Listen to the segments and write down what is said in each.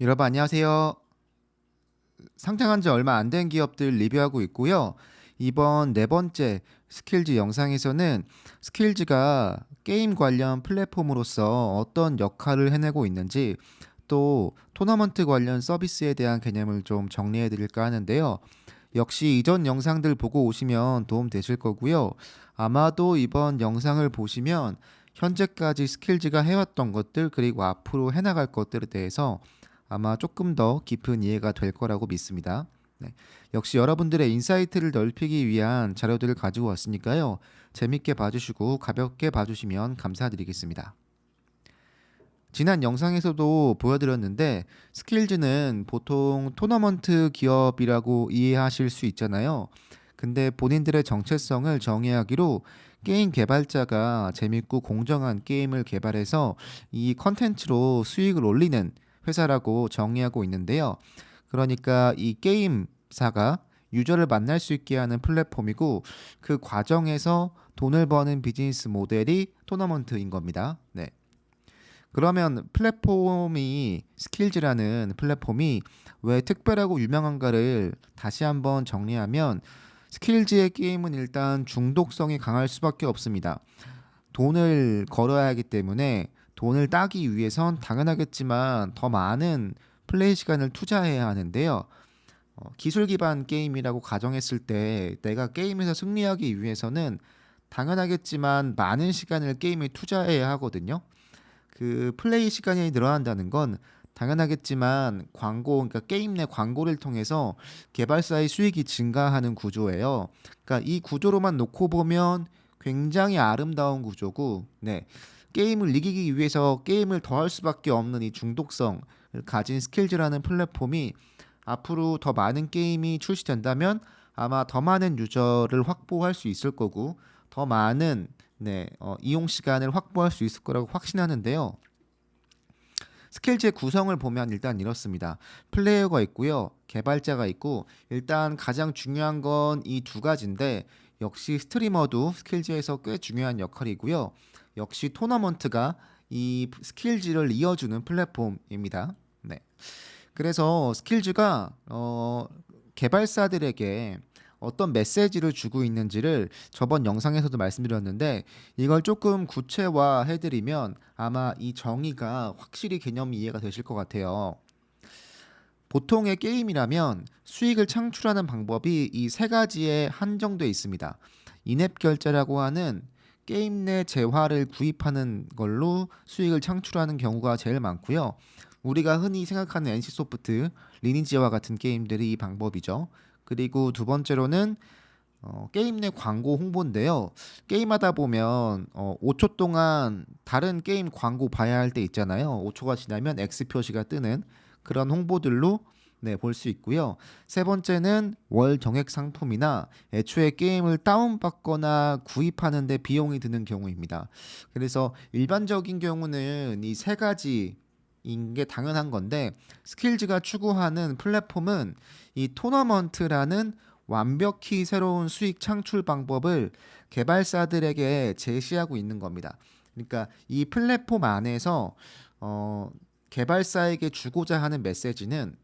여러분 안녕하세요. 상장한 지 얼마 안 된 기업들 리뷰하고 있고요. 이번 네 번째 스킬즈 영상에서는 스킬즈가 게임 관련 플랫폼으로서 어떤 역할을 해내고 있는지, 또 토너먼트 관련 서비스에 대한 개념을 좀 정리해 드릴까 하는데요. 역시 이전 영상들 보고 오시면 도움 되실 거고요. 아마도 이번 영상을 보시면 현재까지 스킬즈가 해왔던 것들, 그리고 앞으로 해나갈 것들에 대해서 아마 조금 더 깊은 이해가 될 거라고 믿습니다. 네. 역시 여러분들의 인사이트를 넓히기 위한 자료들을 가지고 왔으니까요. 재밌게 봐주시고 가볍게 봐주시면 감사드리겠습니다. 지난 영상에서도 보여드렸는데, 스킬즈는 보통 토너먼트 기업이라고 이해하실 수 있잖아요. 근데 본인들의 정체성을 정의하기로 게임 개발자가 재밌고 공정한 게임을 개발해서 이 컨텐츠로 수익을 올리는 회사라고 정의하고 있는데요. 그러니까 이 게임사가 유저를 만날 수 있게 하는 플랫폼이고, 그 과정에서 돈을 버는 비즈니스 모델이 토너먼트인 겁니다. 네. 그러면 플랫폼이 스킬즈라는 플랫폼이 왜 특별하고 유명한가를 다시 한번 정리하면, 스킬즈의 게임은 일단 중독성이 강할 수밖에 없습니다. 돈을 걸어야 하기 때문에 돈을 따기 위해선 당연하겠지만 더 많은 플레이 시간을 투자해야 하는데요. 기술 기반 게임이라고 가정했을 때 내가 게임에서 승리하기 위해서는 당연하겠지만 많은 시간을 게임에 투자해야 하거든요. 그 플레이 시간이 늘어난다는 건 당연하겠지만 그러니까 게임 내 광고를 통해서 개발사의 수익이 증가하는 구조예요. 그러니까 이 구조로만 놓고 보면 굉장히 아름다운 구조고, 네. 게임을 이기기 위해서 게임을 더 할 수밖에 없는 이 중독성을 가진 스킬즈라는 플랫폼이 앞으로 더 많은 게임이 출시된다면 아마 더 많은 유저를 확보할 수 있을 거고, 더 많은 이용 시간을 확보할 수 있을 거라고 확신하는데요. 스킬즈의 구성을 보면 일단 이렇습니다. 플레이어가 있고요. 개발자가 있고, 일단 가장 중요한 건 이 두 가지인데, 역시 스트리머도 스킬즈에서 꽤 중요한 역할이고요. 역시 토너먼트가 이 스킬즈를 이어주는 플랫폼입니다. 네. 그래서 스킬즈가 개발사들에게 어떤 메시지를 주고 있는지를 저번 영상에서도 말씀드렸는데, 이걸 조금 구체화해드리면 아마 이 정의가 확실히 개념이 이해가 되실 것 같아요. 보통의 게임이라면 수익을 창출하는 방법이 이 세 가지에 한정돼 있습니다. 인앱 결제라고 하는 게임 내 재화를 구입하는 걸로 수익을 창출하는 경우가 제일 많고요. 우리가 흔히 생각하는 NC소프트, 리니지와 같은 게임들이 이 방법이죠. 그리고 두 번째로는 게임 내 광고 홍보인데요. 게임하다 보면 5초 동안 다른 게임 광고 봐야 할 때 있잖아요. 5초가 지나면 X 표시가 뜨는 그런 홍보들로 볼 수 있고요. 세 번째는 월 정액 상품이나 애초에 게임을 다운받거나 구입하는데 비용이 드는 경우입니다. 그래서 일반적인 경우는 이 세 가지 인게 당연한 건데, 스킬즈가 추구하는 플랫폼은 이 토너먼트라는 완벽히 새로운 수익 창출 방법을 개발사들에게 제시하고 있는 겁니다. 그러니까 이 플랫폼 안에서 개발사에게 주고자 하는 메시지는,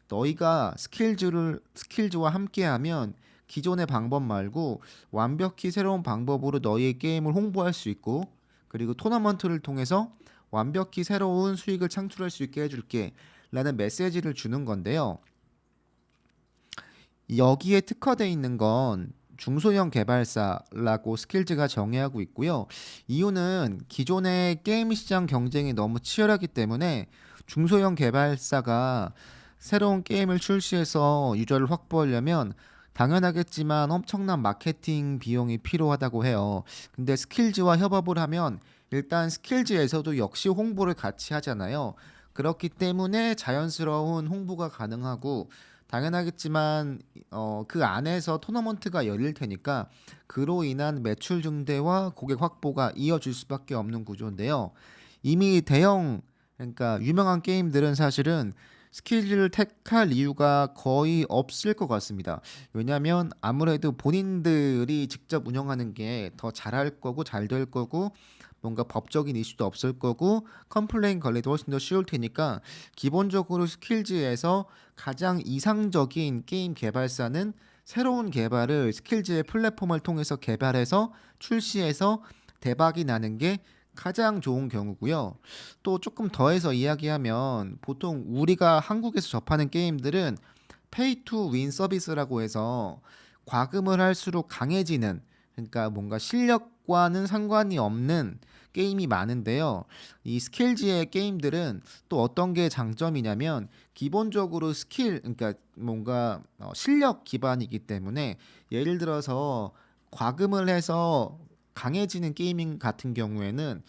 너희가 스킬즈와 함께하면 기존의 방법 말고 완벽히 새로운 방법으로 너희의 게임을 홍보할 수 있고, 그리고 토너먼트를 통해서 완벽히 새로운 수익을 창출할 수 있게 해줄게 라는 메시지를 주는 건데요. 여기에 특화되어 있는 건 중소형 개발사라고 스킬즈가 정의하고 있고요. 이유는 기존의 게임 시장 경쟁이 너무 치열하기 때문에 중소형 개발사가 새로운 게임을 출시해서 유저를 확보하려면 당연하겠지만 엄청난 마케팅 비용이 필요하다고 해요. 근데 스킬즈와 협업을 하면 일단 스킬즈에서도 역시 홍보를 같이 하잖아요. 그렇기 때문에 자연스러운 홍보가 가능하고, 당연하겠지만 그 안에서 토너먼트가 열릴 테니까 그로 인한 매출 증대와 고객 확보가 이어질 수밖에 없는 구조인데요. 이미 그러니까 유명한 게임들은 사실은 스킬을 택할 이유가 거의 없을 것 같습니다. 왜냐하면 아무래도 본인들이 직접 운영하는 게 더 잘할 거고 잘 될 거고 뭔가 법적인 이슈도 없을 거고 컴플레인 관리도 훨씬 더 쉬울 테니까 기본적으로 스킬즈에서 가장 이상적인 게임 개발사는 새로운 개발을 스킬즈의 플랫폼을 통해서 개발해서 출시해서 대박이 나는 게 가장 좋은 경우고요. 또 조금 더해서 이야기하면 보통 우리가 한국에서 접하는 게임들은 페이 투 윈 서비스라고 해서 과금을 할수록 강해지는, 그러니까 뭔가 실력과는 상관이 없는 게임이 많은데요. 이 스킬지의 게임들은 또 어떤 게 장점이냐면 기본적으로 스킬, 그러니까 뭔가 실력 기반이기 때문에 예를 들어서 과금을 해서 강해지는 게이밍 같은 경우에는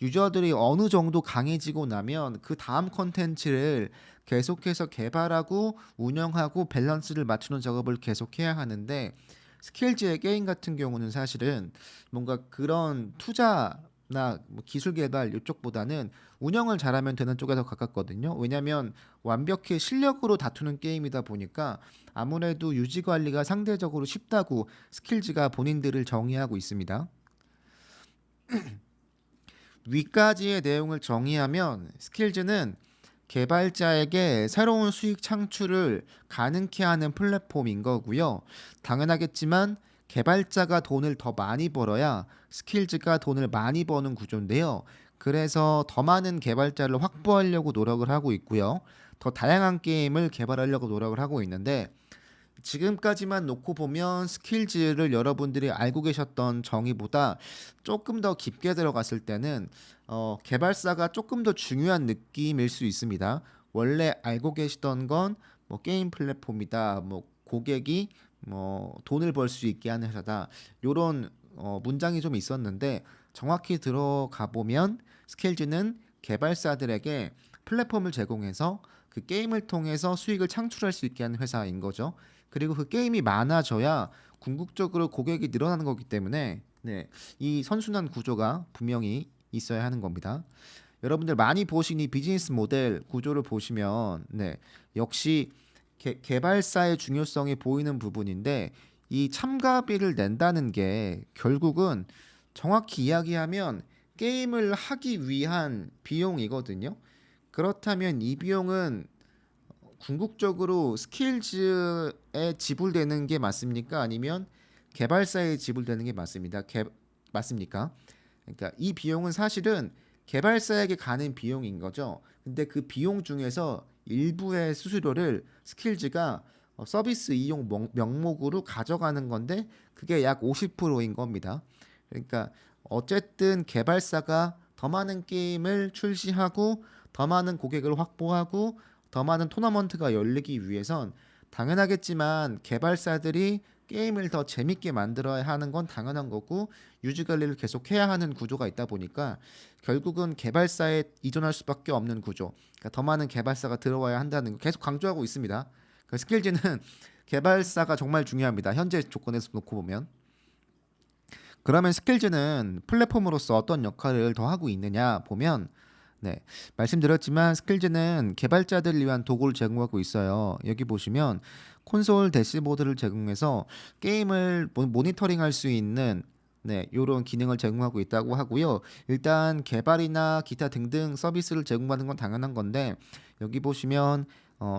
유저들이 어느 정도 강해지고 나면 그 다음 컨텐츠를 계속해서 개발하고 운영하고 밸런스를 맞추는 작업을 계속해야 하는데 스킬즈의 게임 같은 경우는 사실은 뭔가 그런 투자나 뭐 기술 개발 이쪽보다는 운영을 잘하면 되는 쪽에 더 가깝거든요. 왜냐하면 완벽히 실력으로 다투는 게임이다 보니까 아무래도 유지 관리가 상대적으로 쉽다고 스킬즈가 본인들을 정의하고 있습니다. 위까지의 내용을 정의하면 스킬즈는 개발자에게 새로운 수익 창출을 가능케 하는 플랫폼인 거고요. 당연하겠지만 개발자가 돈을 더 많이 벌어야 스킬즈가 돈을 많이 버는 구조인데요. 그래서 더 많은 개발자를 확보하려고 노력을 하고 있고요. 더 다양한 게임을 개발하려고 노력을 하고 있는데 지금까지만 놓고 보면 스킬즈를 여러분들이 알고 계셨던 정의보다 조금 더 깊게 들어갔을 때는 개발사가 조금 더 중요한 느낌일 수 있습니다. 원래 알고 계시던 건 뭐 게임 플랫폼이다, 뭐 고객이 뭐 돈을 벌 수 있게 하는 회사다, 요런 문장이 좀 있었는데 정확히 들어가 보면 스킬즈는 개발사들에게 플랫폼을 제공해서 그 게임을 통해서 수익을 창출할 수 있게 하는 회사인 거죠. 그리고 그 게임이 많아져야 궁극적으로 고객이 늘어나는 거기 때문에 네, 이 선순환 구조가 분명히 있어야 하는 겁니다. 여러분들 많이 보신 이 비즈니스 모델 구조를 보시면 네, 역시 개발사의 중요성이 보이는 부분인데 이 참가비를 낸다는 게 결국은 정확히 이야기하면 게임을 하기 위한 비용이거든요. 그렇다면 이 비용은 궁극적으로 스킬즈에 지불되는 게 맞습니까? 아니면 개발사에 지불되는 게 맞습니다. 맞습니까? 그러니까 이 비용은 사실은 개발사에게 가는 비용인 거죠. 근데 그 비용 중에서 일부의 수수료를 스킬즈가 서비스 이용 명목으로 가져가는 건데 그게 약 50%인 겁니다. 그러니까 어쨌든 개발사가 더 많은 게임을 출시하고 더 많은 고객을 확보하고 더 많은 토너먼트가 열리기 위해선 당연하겠지만 개발사들이 게임을 더 재밌게 만들어야 하는 건 당연한 거고 유지 관리를 계속 해야 하는 구조가 있다 보니까 결국은 개발사에 이전할 수밖에 없는 구조. 그러니까 더 많은 개발사가 들어와야 한다는 거 계속 강조하고 있습니다. 그 스킬즈는 개발사가 정말 중요합니다. 현재 조건에서 놓고 보면. 그러면 스킬즈는 플랫폼으로서 어떤 역할을 더 하고 있느냐 보면 네, 말씀드렸지만 스킬즈는 개발자들을 위한 도구를 제공하고 있어요. 여기 보시면 콘솔 대시보드를 제공해서 게임을 모니터링할 수 있는 네, 이런 기능을 제공하고 있다고 하고요. 일단 개발이나 기타 등등 서비스를 제공받는 건 당연한 건데 여기 보시면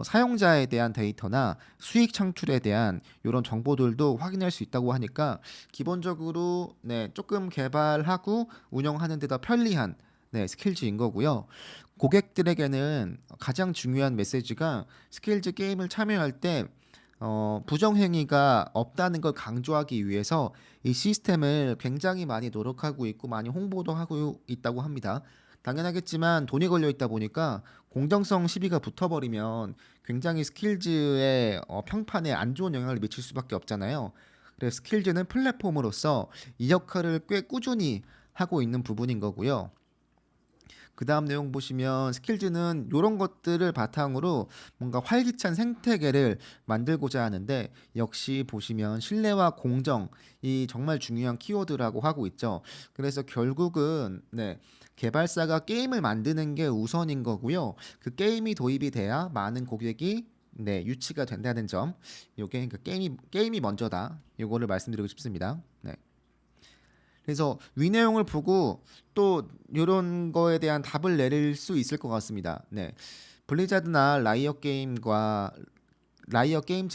사용자에 대한 데이터나 수익 창출에 대한 이런 정보들도 확인할 수 있다고 하니까 기본적으로 네, 조금 개발하고 운영하는 데 더 편리한 네, 스킬즈인 거고요. 고객들에게는 가장 중요한 메시지가 스킬즈 게임을 참여할 때 부정행위가 없다는 걸 강조하기 위해서 이 시스템을 굉장히 많이 노력하고 있고 많이 홍보도 하고 있다고 합니다. 당연하겠지만 돈이 걸려 있다 보니까 공정성 시비가 붙어버리면 굉장히 스킬즈의 평판에 안 좋은 영향을 미칠 수밖에 없잖아요. 그래서 스킬즈는 플랫폼으로서 이 역할을 꽤 꾸준히 하고 있는 부분인 거고요. 그 다음 내용 보시면 스킬즈는 이런 것들을 바탕으로 뭔가 활기찬 생태계를 만들고자 하는데 역시 보시면 신뢰와 공정이 정말 중요한 키워드라고 하고 있죠. 그래서 결국은 네, 개발사가 게임을 만드는 게 우선인 거고요. 그 게임이 도입이 돼야 많은 고객이 네, 유치가 된다는 점. 요게 그러니까 게임이 먼저다. 요거를 말씀드리고 싶습니다. 네. 그래서 위 내용을 보고 또 이런 거에 대한 답을 내릴 수 있을 것 같습니다. 네. 블리자드나 라이어 게임즈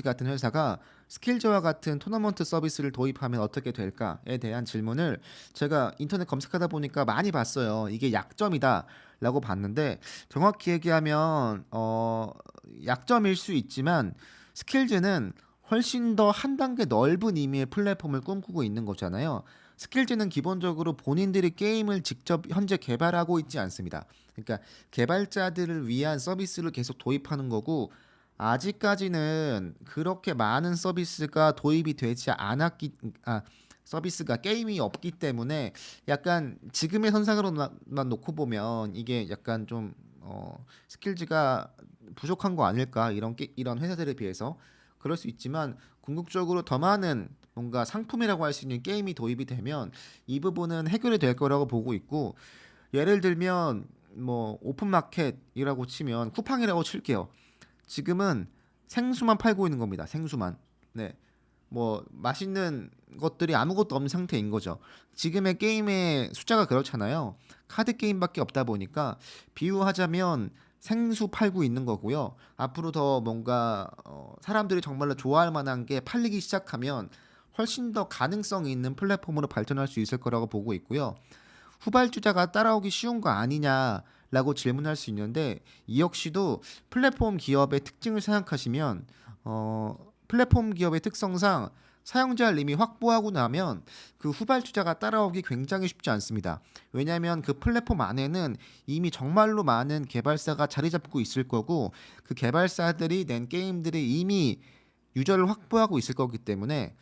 같은 회사가 스킬즈와 같은 토너먼트 서비스를 도입하면 어떻게 될까에 대한 질문을 제가 인터넷 검색하다 보니까 많이 봤어요. 이게 약점이다라고 봤는데 정확히 얘기하면 약점일 수 있지만 스킬즈는 훨씬 더 한 단계 넓은 의미의 플랫폼을 꿈꾸고 있는 거잖아요. 스킬즈는 기본적으로 본인들이 게임을 직접 현재 개발하고 있지 않습니다. 그러니까 개발자들을 위한 서비스를 계속 도입하는 거고 아직까지는 그렇게 많은 서비스가 도입이 되지 않았기 서비스가 게임이 없기 때문에 약간 지금의 선상으로만 놓고 보면 이게 약간 좀 스킬즈가 부족한 거 아닐까 이런 회사들에 비해서 그럴 수 있지만 궁극적으로 더 많은 뭔가 상품이라고 할 수 있는 게임이 도입이 되면 이 부분은 해결이 될 거라고 보고 있고 예를 들면 뭐 오픈마켓이라고 치면 쿠팡이라고 칠게요. 지금은 생수만 팔고 있는 겁니다. 생수만. 네. 뭐 맛있는 것들이 아무것도 없는 상태인 거죠. 지금의 게임의 숫자가 그렇잖아요. 카드 게임밖에 없다 보니까 비유하자면 생수 팔고 있는 거고요. 앞으로 더 뭔가 사람들이 정말로 좋아할 만한 게 팔리기 시작하면 훨씬 더 가능성이 있는 플랫폼으로 발전할 수 있을 거라고 보고 있고요. 후발주자가 따라오기 쉬운 거 아니냐라고 질문할 수 있는데 이 역시도 플랫폼 기업의 특징을 생각하시면 플랫폼 기업의 특성상 사용자를 이미 확보하고 나면 그 후발주자가 따라오기 굉장히 쉽지 않습니다. 왜냐하면 그 플랫폼 안에는 이미 정말로 많은 개발사가 자리 잡고 있을 거고 그 개발사들이 낸 게임들이 이미 유저를 확보하고 있을 거기 때문에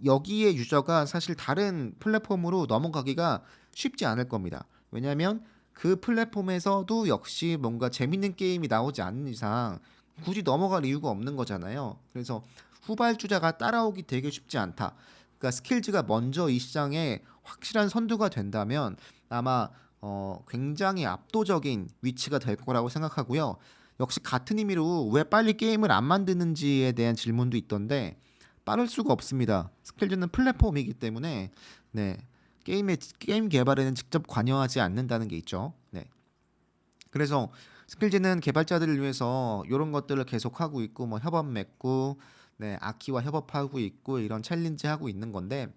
여기에 유저가 사실 다른 플랫폼으로 넘어가기가 쉽지 않을 겁니다. 왜냐하면 그 플랫폼에서도 역시 뭔가 재밌는 게임이 나오지 않는 이상 굳이 넘어갈 이유가 없는 거잖아요. 그래서 후발주자가 따라오기 되게 쉽지 않다. 그러니까 스킬즈가 먼저 이 시장에 확실한 선두가 된다면 아마 굉장히 압도적인 위치가 될 거라고 생각하고요. 역시 같은 의미로 왜 빨리 게임을 안 만드는지에 대한 질문도 있던데 빠를 수가 없습니다. 스킬즈는 플랫폼이기 때문에 네. 게임 개발에는 직접 관여하지 않는다는 게 있죠. 네. 그래서 스킬즈는 개발자들을 위해서 이런 것들을 계속하고 있고 뭐 협업 맺고 네, 아키와 협업하고 있고 이런 챌린지 하고 있는 건데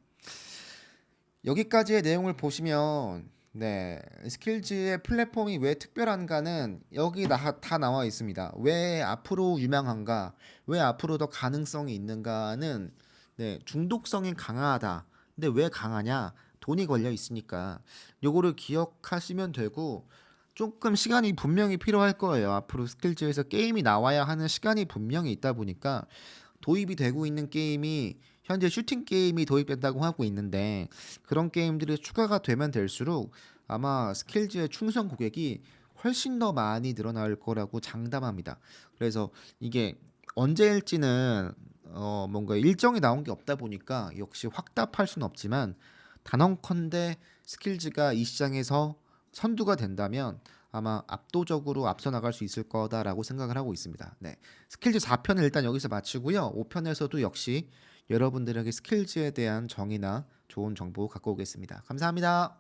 여기까지의 내용을 보시면 네, 스킬즈의 플랫폼이 왜 특별한가는 여기 다 나와 있습니다. 왜 앞으로 유명한가? 왜 앞으로 더 가능성이 있는가는 네, 중독성이 강하다. 근데 왜 강하냐? 돈이 걸려 있으니까 요거를 기억하시면 되고 조금 시간이 분명히 필요할 거예요. 앞으로 스킬즈에서 게임이 나와야 하는 시간이 분명히 있다 보니까 도입이 되고 있는 게임이 현재 슈팅 게임이 도입된다고 하고 있는데 그런 게임들이 추가가 되면 될수록 아마 스킬즈의 충성 고객이 훨씬 더 많이 늘어날 거라고 장담합니다. 그래서 이게 언제일지는 뭔가 일정이 나온 게 없다 보니까 역시 확답할 수는 없지만 단언컨대 스킬즈가 이 시장에서 선두가 된다면 아마 압도적으로 앞서 나갈 수 있을 거다라고 생각을 하고 있습니다. 네. 스킬즈 4편을 일단 여기서 마치고요. 5편에서도 역시 여러분들에게 스킬즈에 대한 정의나 좋은 정보 갖고 오겠습니다. 감사합니다.